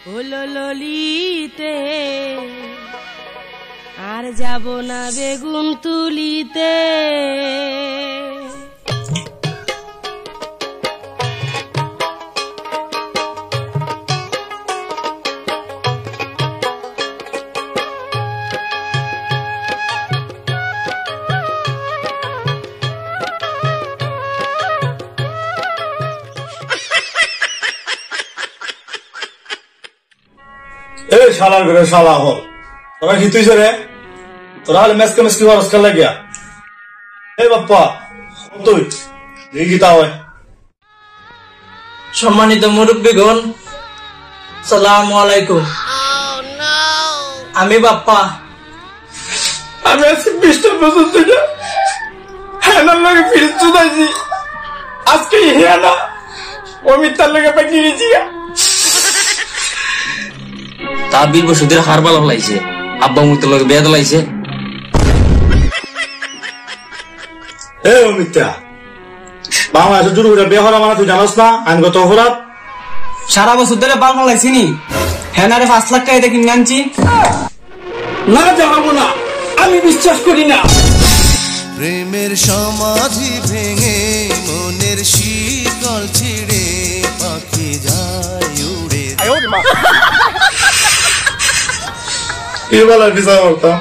হলো ললিতে আর যাব না বেগুন তুলিতে। এই শালার ঘরে শালা হল তোরা কি তুই রে তোরা হলে মেসকে মেসকি খরচ খেলা গিয়া। এই বাপ্পা তুই গীতা হয়। সম্মানিত মুরব্বীগণ, সালাম আলাইকুম। আমি বাপ্পা। আমি আজকে 20টা বছর ধরে হেনার লগে ফিরে চুদাইছি। আজকে হেনা ও মিথ্যার লগে পাকি গেছি। তার 20 বছর ধরে হার বালা লাইছে, আব্বা মুখের লগে বেদ লাইছে। এ ও মিথ্যা বাংলাদেশের জুড়ে ঘুরে বিয়ে হওয়া মানে তুই জানাস না আইনগত অপরাধ। সারা বছর ধরে বাল ফালাইছি নি, হেনারে 5 লাখ টাকা দিয়ে কিনে আনছি। না জানাবো না, আমি বিশ্বাস করি না। প্রেমের সমাধি ভেঙে মনের শীতল ছিড়ে পাখি যায় উড়ে। কি বলার বিচার করতাম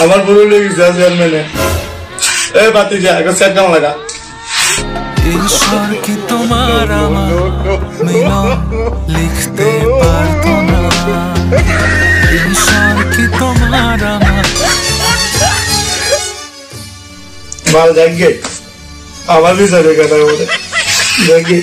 আমার বড় লেগেছে চেয়ারম্যানে। এ বাতি যা একটা সেট কেমন লাগা। ঈশ্বর কি তোমার আমার মিলন লিখতে পারতো না। ঈশ্বর কি তোমার আমার মাল জাগে আমার বিচারে কথা বলে জাগে।